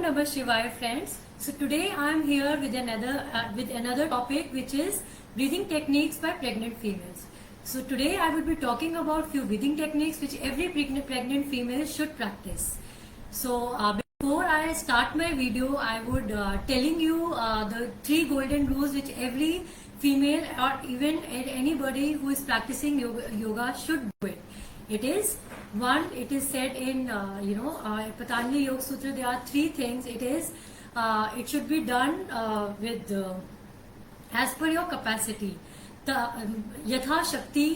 Namah Shivaya, friends. So today I am here with another topic, which is breathing techniques by pregnant females. So today I will be talking about few breathing techniques which every pregnant female should practice. So before I start my video, I would telling you the 3 golden rules which every female or even anybody who is practicing yoga should do it. It is one. It is said in Patanjali Yoga Sutra. There are 3 things. It is it should be done with as per your capacity. यथा शक्ति.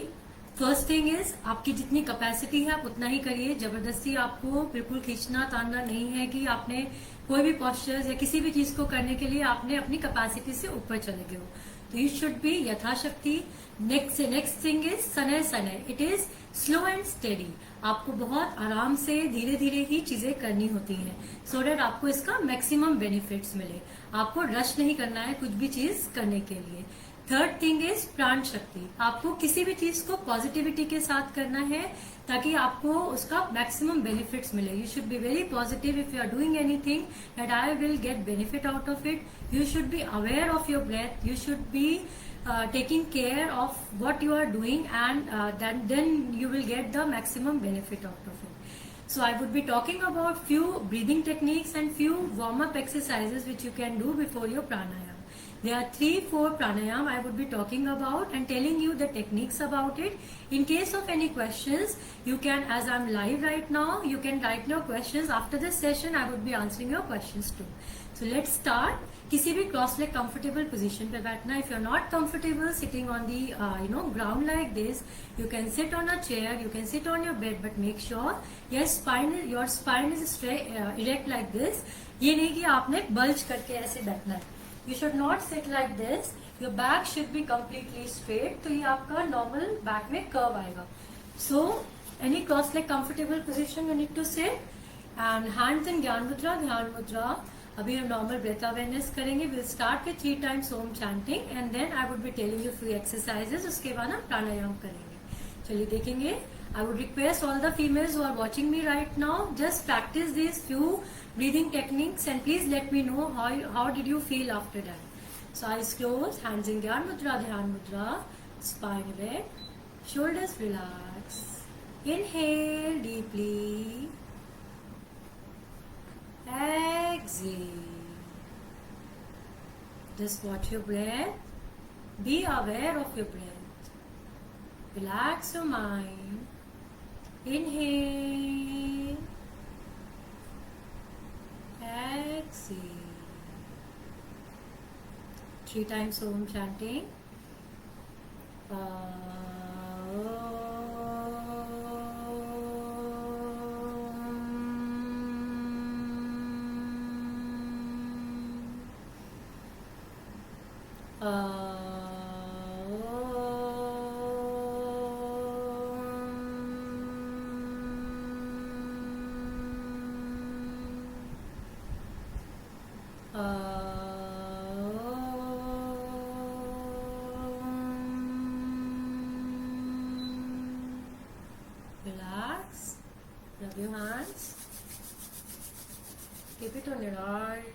First thing is आपकी जितनी capacity है आप उतना ही करिए. जबरदस्ती आपको बिल्कुल खींचना तानना नहीं है कि आपने कोई भी पोस्चर्स या किसी भी चीज को करने के लिए आपने अपनी कैपेसिटी से ऊपर चले गए हो. तो यू शुड बी यथाशक्ति. नेक्स्ट थिंग इज सनय सनय. It is slow and steady. आपको बहुत आराम से धीरे धीरे ही चीजें करनी होती हैं सो डेट आपको इसका मैक्सिमम बेनिफिट्स मिले. आपको रश नहीं करना है कुछ भी चीज करने के लिए. थर्ड थिंग इज प्राण शक्ति. आपको किसी भी चीज को पॉजिटिविटी के साथ करना है ताकि आपको उसका मैक्सिमम बेनिफिट्स मिले. You should be very positive if you are doing anything that I will get benefit out of it. You should be aware of your breath. You should be taking care of what you are doing, and then you will get the maximum benefit out of it. So I would be talking about few breathing techniques and few warm up exercises which you can do before your pranayam. There are 3-4 pranayam I would be talking about and telling you the techniques about it. In case of any questions, you can, as I'm live right now, you can write your questions. After this session I would be answering your questions too. So let's start. किसी भी cross leg comfortable position पे बैठना. If you are not comfortable sitting on the ground like this, you can sit on a chair, you can sit on your bed, but make sure your spine is erect like this. ये नहीं कि आपने bulge करके ऐसे बैठना है. You should not sit like this. Your back should be completely straight. तो ये आपका नॉर्मल बैक में कर्व आएगा. So any cross leg comfortable position you need to sit. And hands in gyan mudra. Dhyan mudra. अभी हम नॉर्मल ब्रेथ अवेयरनेस करेंगे. Will start with 3 times Om chanting and then I would be telling you few exercises. उसके बाद हम प्राणायाम करेंगे. चलिए देखेंगे. I would request all the females who are watching me right now, just practice this few breathing techniques and please let me know how did you feel after that. So eyes close, hands in gyan mudra, dhyan मुद्रा, spine erect, shoulders relax. Inhale deeply. Exhale. Just watch your breath. Be aware of your breath. Relax your mind. Inhale. Exhale. 3 times Om chanting. Relax. Rub your hands. Keep it on your heart,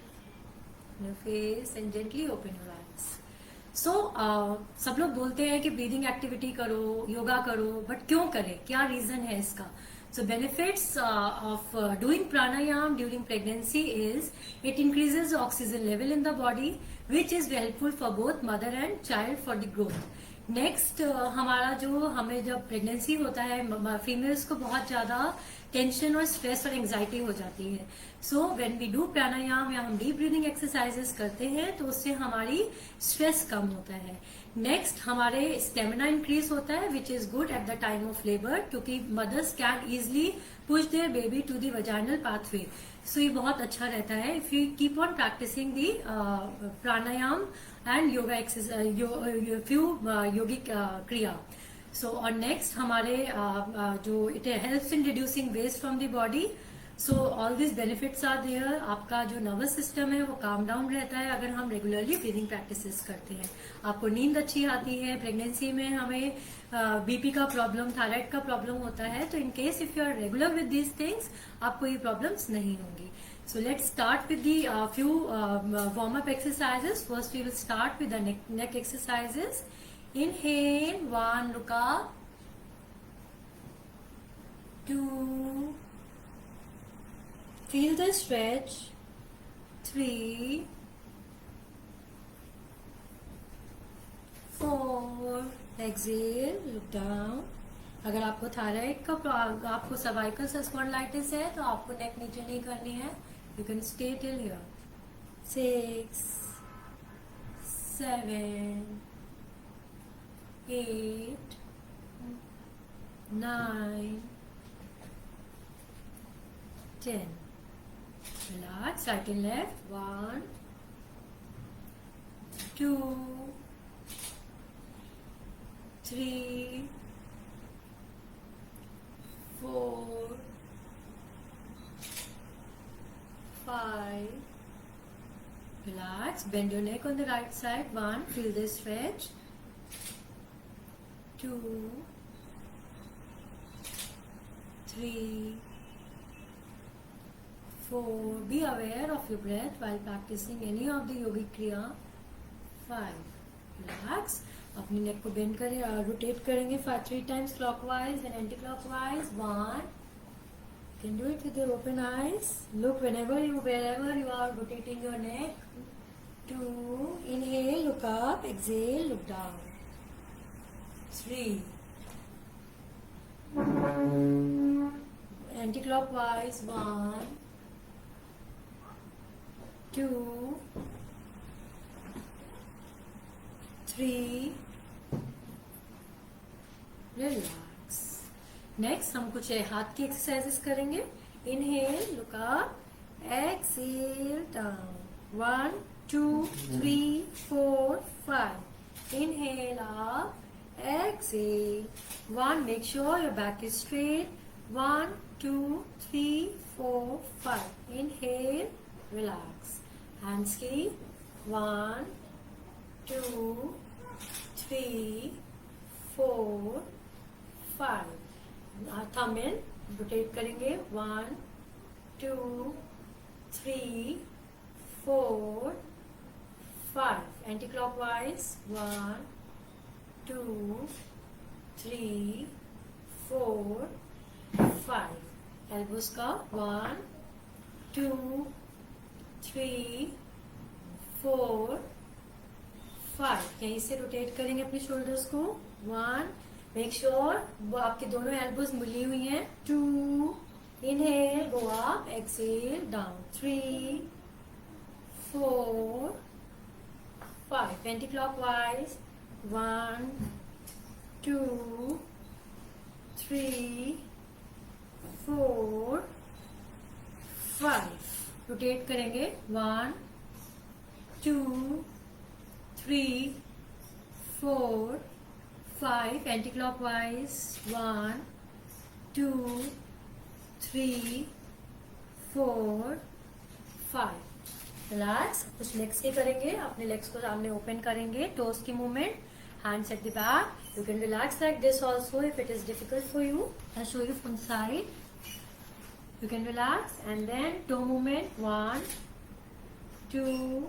on your face, and gently open your eyes. So, सब लोग बोलते हैं कि breathing activity करो, योगा करो, but क्यों करें? क्या रीजन है इसका? So benefits of doing pranayam during pregnancy is it increases the oxygen level in the body, which is helpful for both mother and child for the growth. Next हमारा जो हमें जब प्रेगनेंसी होता है फीमेल्स को बहुत ज्यादा टेंशन और स्ट्रेस और एंजाइटी हो जाती है. सो व्हेन वी डू प्राणायाम या हम डीप ब्रीदिंग एक्सरसाइजेस करते हैं तो उससे हमारी स्ट्रेस कम होता है. नेक्स्ट हमारे स्टेमिना इंक्रीज होता है which is good at the time of labour, क्योंकि mothers can easily push their baby to the vaginal pathway. So ये बहुत अच्छा रहता है if you keep on practising the pranayama and yoga exercise, few yogic kriya. So और next हमारे जो it helps in reducing waste from the body. So all this benefits are there. आपका जो नर्वस सिस्टम है वो काम डाउन रहता है अगर हम रेगुलरली ब्रीदिंग प्रैक्टिसेस करते हैं. आपको नींद अच्छी आती है. प्रेगनेंसी में हमें बीपी का प्रॉब्लम, थायराइड का प्रॉब्लम होता है, तो in case if you are regular with these things आपको ये प्रॉब्लम्स नहीं होंगी. So let's start with the few warm-up exercises. First we will start with the neck exercises. Inhale, 1, look up. 2, feel the stretch. 3, 4, exhale, look down. अगर आपको thyroid का, आपको cervical spondylitis है तो आपको नेक नीचे नहीं करनी है. You can stay till here. 6, 7, 8, 9, 10. Relax, right and left. 1, 2, 3, 4, 5. Relax. Bend your neck on the right side. 1. Feel the stretch. 2, 3, 4. Be aware of your breath while practicing any of the yogic kriya. 5. Relax. अपनी नेक को bend करें और rotate करेंगे 3 times clockwise and anti-clockwise. 1. You can do it with your open eyes. Look wherever you are rotating your neck. 2. Inhale, look up. Exhale, look down. 3. Anti-clockwise. 1, 2, 3. Relax. Next हम कुछ हाथ की exercises करेंगे. Inhale, look up. Exhale, down. 1, 2, 3, 4, 5. Inhale up. Exhale. 1. Make sure your back is straight. 1, 2, 3, 4, 5. Inhale, relax. Hands की. 1, 2, 3, 4, 5. Thumb इन rotate करेंगे. 1, 2, 3, 4, 5. Anti clockwise. 1, 2, 3, 4, 5. Elbows का. 1, 2, 3, 4, 5. यहीं से रोटेट करेंगे अपने शोल्डर्स को. 1. मेक श्योर वो आपके दोनों एल्बोज मिली हुई हैं. 2. Inhale, go up. Exhale, down. 3, 4, 5. Anti clockwise. 1, 2, 3, 4, 5. Rotate करेंगे. 1, 2, 3, 4, 5. Anti-clockwise. 1, 2, 3, 4, 5. रिलैक्स. कुछ लेग्स के करेंगे. अपने लेग्स को सामने ओपन करेंगे. टोस की movement. Hands at the back. You can relax like this also if it is difficult for you. I show you from side. You can relax and then toe movement. 1, 2,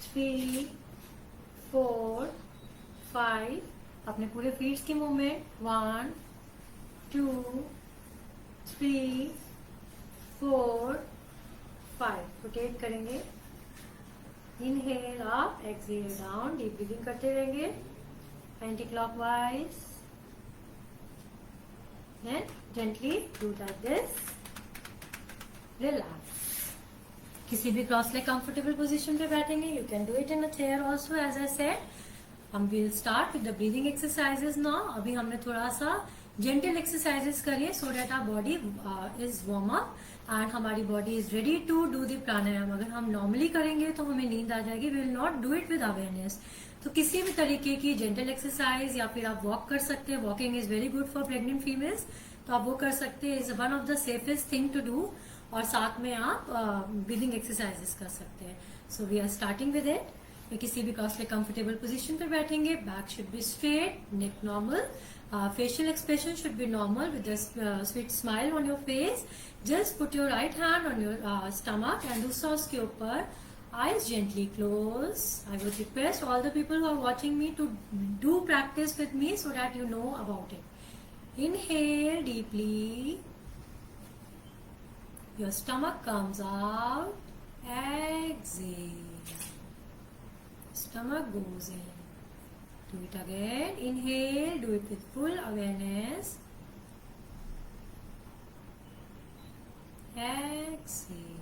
3, 4, 5. अपने पूरे feats की movement. 1, 2, 3, 4, 5. Rotate करेंगे. Inhale up. Exhale down. Deep breathing करते रहेंगे. Anti clockwise. Then gently do like this. Relax. किसी भी cross leg comfortable position पे बैठेंगे. You can do it in a chair also as I said. हम will start with the breathing exercises now. अभी हमने थोड़ा सा जेंटल एक्सरसाइजेस करिए so that our body is warm up and हमारी body is ready to do the pranayama. अगर हम normally करेंगे तो हमें नींद आ जाएगी. We will not do it with awareness. तो किसी भी तरीके की जेंटल एक्सरसाइज या फिर आप वॉक कर सकते हैं. Walking is very good for pregnant females. तो आप वो कर सकते हैं, is one of the safest thing to do. और साथ में आप ब्रीदिंग एक्सरसाइजेस कर सकते हैं। So we are starting with it. मैं किसी भी कंफर्टेबल पोजीशन पर बैठेंगे, back should be straight, neck normal, facial expression should be normal with a sweet smile on your face. Just put your right hand on your stomach and दूसरा उसके ऊपर, eyes gently close. I would request all the people who are watching me to do practice with me so that you know about it. Inhale deeply. Your stomach comes out. Exhale. Stomach goes in. Do it again. Inhale. Do it with full awareness. Exhale.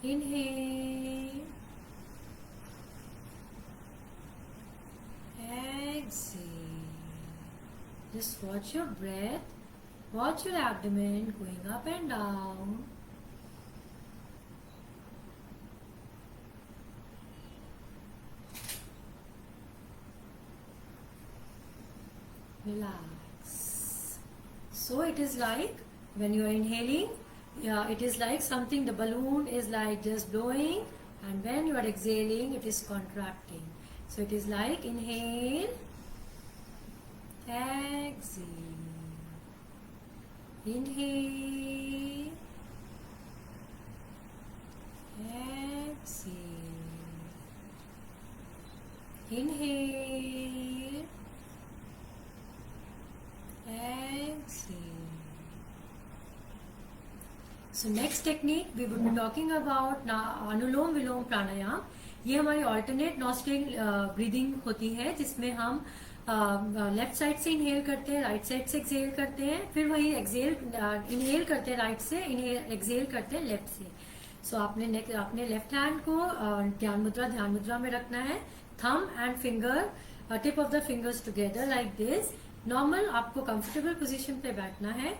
Inhale. Exhale. Just watch your breath. Watch your abdomen going up and down. Relax. So it is like when you are inhaling, it is like something, the balloon is like just blowing, and when you are exhaling, it is contracting. So it is like inhale, exhale, inhale, exhale, inhale, exhale. So next technique we would be talking about अनुलोम विलोम प्राणायाम। ये हमारी alternate nostril breathing होती है, जिसमें हम left side से inhale करते हैं, right side से एक्सहेल करते हैं, फिर वही एक्सहेल इनहेल करते हैं राइट से, इनहेल एक्सहेल करते हैं लेफ्ट से। सो आपने लेफ्ट हैंड को ध्यान मुद्रा में रखना है। Thumb and finger, tip of the fingers together like this. Normal आपको कंफर्टेबल पोजीशन पे बैठना है।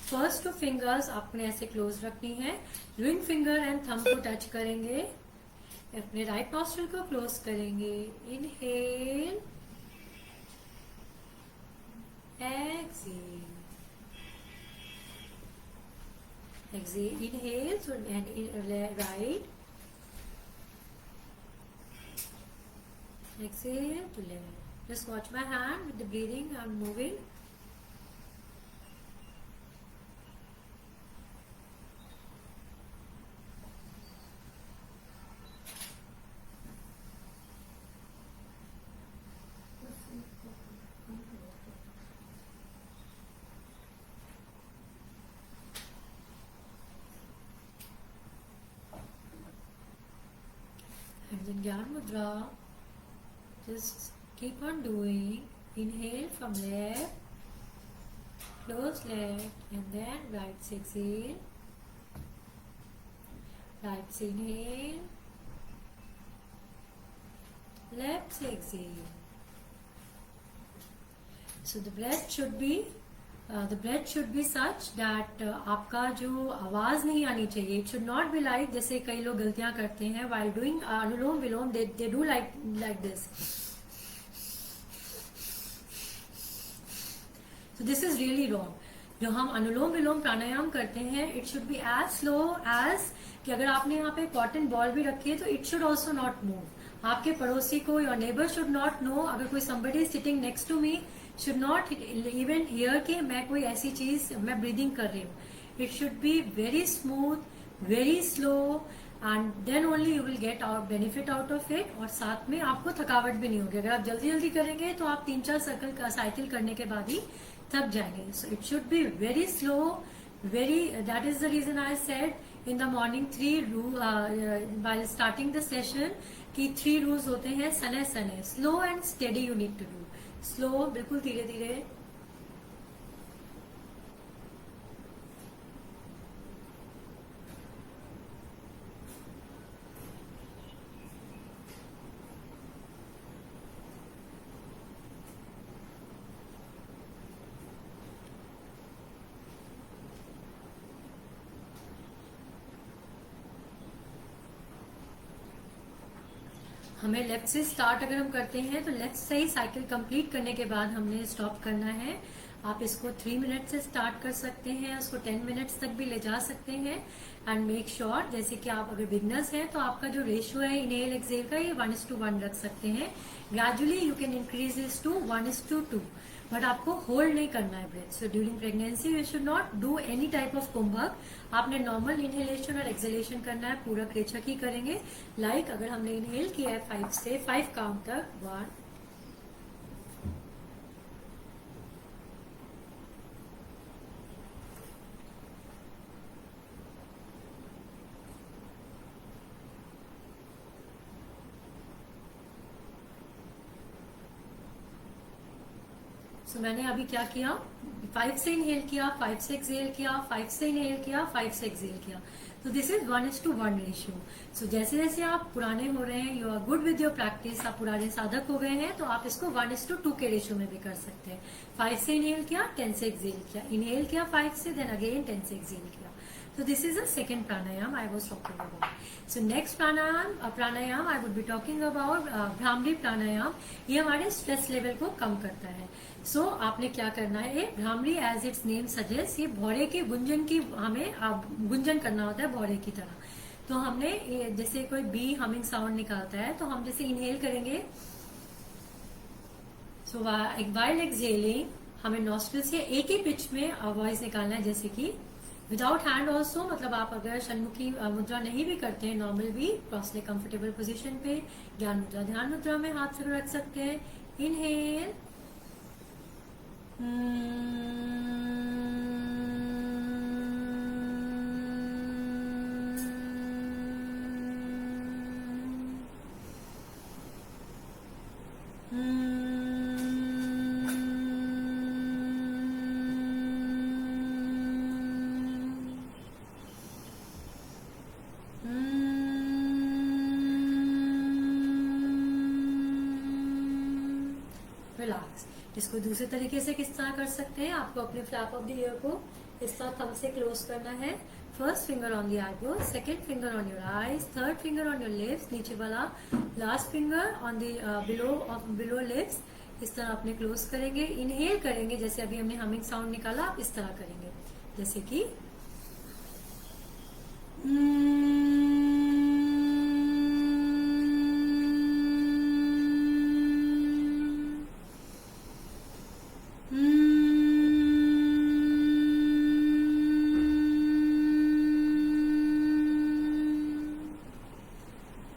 फर्स्ट 2 फिंगर्स आपने ऐसे क्लोज रखनी है। रिंग फिंगर एंड थंब को टच करेंगे। अपने राइट नॉस्ट्रिल को क्लोज करेंगे। Inhale, exhale, exhale, inhale, so and right, exhale to left. Just watch my hand with the breathing. I'm moving. And then Gyan Mudra, just keep on doing. Inhale from left, close left, and then right se exhale, right se inhale, left se exhale. So the breath should be such that आपका जो आवाज नहीं आनी चाहिए। It should not be like, जैसे कई लोग गलतियां करते हैं while doing anulom vilom, they do like this. So this is really wrong. जो हम अनुलोम विलोम प्राणायाम करते हैं, it should be as slow as कि अगर आपने यहाँ पे कॉटन बॉल भी रखी है तो it should also not move. आपके पड़ोसी को, your neighbour should not know, अगर कोई somebody sitting next to me should not even hear कि मैं कोई ऐसी चीज मैं ब्रीदिंग कर रही हूँ। It should be very smooth, very slow, and then only you will get out benefit out of it. और साथ में आपको थकावट भी नहीं होगी। अगर आप जल्दी जल्दी करेंगे तो आप 3-4 साइकिल करने के बाद ही थक जाएंगे। So it should be very slow, very, that is the reason I said in the morning 3 rule while starting the session कि 3 रूल्स होते हैं। सने slow and steady you need to do. Slow, बिल्कुल धीरे धीरे। हमें लेफ्ट से start अगर हम करते हैं तो लेफ्ट से ही साइकिल कंप्लीट करने के बाद हमने स्टॉप करना है। आप इसको 3 मिनट से स्टार्ट कर सकते हैं, उसको 10 मिनट्स तक भी ले जा सकते हैं। एंड मेक श्योर जैसे कि आप अगर बिगनर्स हैं तो आपका जो रेशियो है इनहेल एक्सहेल का ये 1:1 रख सकते हैं। Gradually you can increase this to 1:2, but आपको होल्ड नहीं करना है breath. So during pregnancy you should not do any type of kumbhak. आपने नॉर्मल इनहेलेशन और एक्सहेलेशन करना है, पूरा क्रेचक ही करेंगे। लाइक अगर हमने इनहेल किया है 5 काउंट तक, 1 सो मैंने अभी क्या किया, 5 से इनहेल किया, 5 से एक्सहेल किया, 5 से इनहेल किया, 5 से एक्सहेल किया। तो दिस इज 1:1 रेशियो। सो जैसे जैसे आप पुराने हो रहे हैं, you are good with your practice, आप पुराने साधक हो गए हैं, तो आप इसको 1:2 के रेशियो में भी कर सकते हैं। 5 से इनहेल किया, 10 से एक्सहेल किया, इनहेल किया 5 से, देन अगेन 10 से एक्सहेल किया। So this is the second pranayam I was talking about. So next pranayam I would be talking about bhramari प्राणायाम। ये हमारे स्ट्रेस लेवल को कम करता है। So आपने क्या करना है, bhramari as its name suggest, ये भौरे के गुंजन की हमें गुंजन करना होता है भौरे की तरह। तो हमने जैसे कोई बी हमिंग साउंड निकालता है, तो हम जैसे इनहेल करेंगे, सो वाइल एक्सहेलिंग हमें नॉस्ट्रिल से एक ही पिच में वॉइस निकालना है, जैसे कि विदाउट हैंड ऑल्सो। मतलब आप अगर षण्मुखी मुद्रा नहीं भी करते हैं, नॉर्मल भी क्रॉसले कंफर्टेबल पोजीशन पे ज्ञान मुद्रा ध्यान मुद्रा में हाथ से रख सकते हैं। Inhale, relax. इसको दूसरे तरीके से किस तरह कर सकते हैं, आपको अपने फ्लैप ऑफ द ईयर को इस तरह थंब से क्लोज करना है। First finger on the eyebrow, second finger on your eyes, third finger on your lips, नीचे वाला last finger on the below lips. इस तरह अपने क्लोज करेंगे। इनहेल करेंगे, जैसे अभी हमने हमिंग साउंड निकाला, आप इस तरह करेंगे, जैसे कि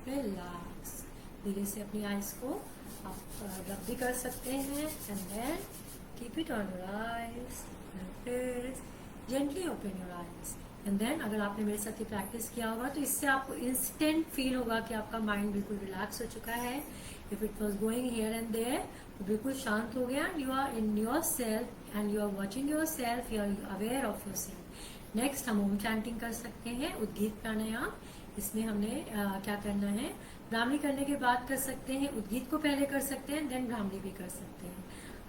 रिलैक्स। धीरे से अपनी आईज को आप रब भी कर सकते हैं, and then keep it on your eyes, gently open your eyes. And then अगर आपने मेरे साथ ये प्रैक्टिस किया होगा तो इससे आपको इंस्टेंट फील होगा कि आपका माइंड बिल्कुल रिलैक्स हो चुका है। If it was going here and there, तो बिल्कुल शांत हो गया, and you are in your self and you are watching your self, you are aware of your self. Next हम ओम चैंटिंग कर सकते हैं, उद्गीत प्राणायाम। इसमें हमने क्या करना है, भ्रामरी करने के बाद कर सकते हैं, उद्गीत को पहले कर सकते हैं, देन भ्रामरी भी कर सकते हैं।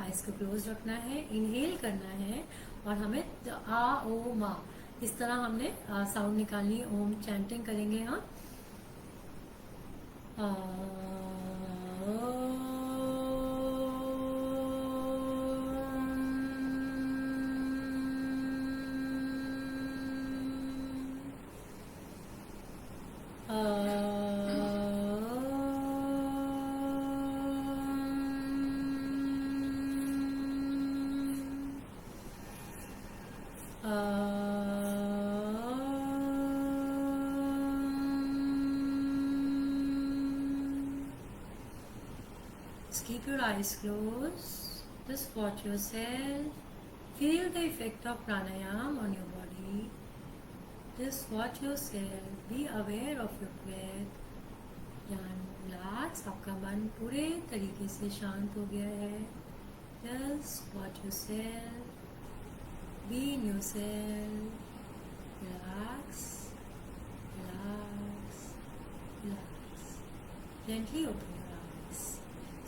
आइस को क्लोज रखना है, इनहेल करना है, और हमें आ ओ मा इस तरह हमने साउंड निकालनी है। ओम चैंटिंग करेंगे हम, keep your eyes closed, just watch yourself, feel the effect of pranayam on your body, just watch yourself, be aware of your breath, relax, आपका मन पूरे तरीके से शांत हो गया है, just watch yourself, be in yourself, relax, relax, relax, gently open your eyes.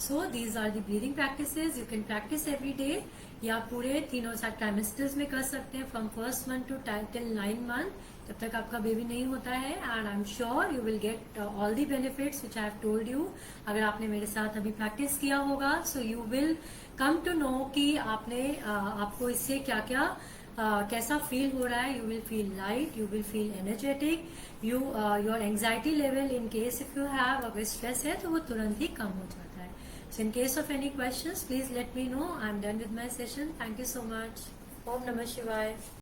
So these are the breathing practices you can practice every day. या पूरे तीनों ट्राइमेस्टर्स में कर सकते हैं, from first month to till 9 month, जब तक आपका बेबी नहीं होता है. And I am sure you will get all the benefits which I have told you. अगर आपने मेरे साथ अभी प्रैक्टिस किया होगा, so you will come to know कि आपको इससे क्या क्या कैसा फील हो रहा है. You will feel light, you will feel energetic, your anxiety level in case if you have, अगर स्ट्रेस है तो वो तुरंत ही कम हो जाता है. So in case of any questions please let me know. I am done with my session. Thank you so much. ओम नमः शिवाय.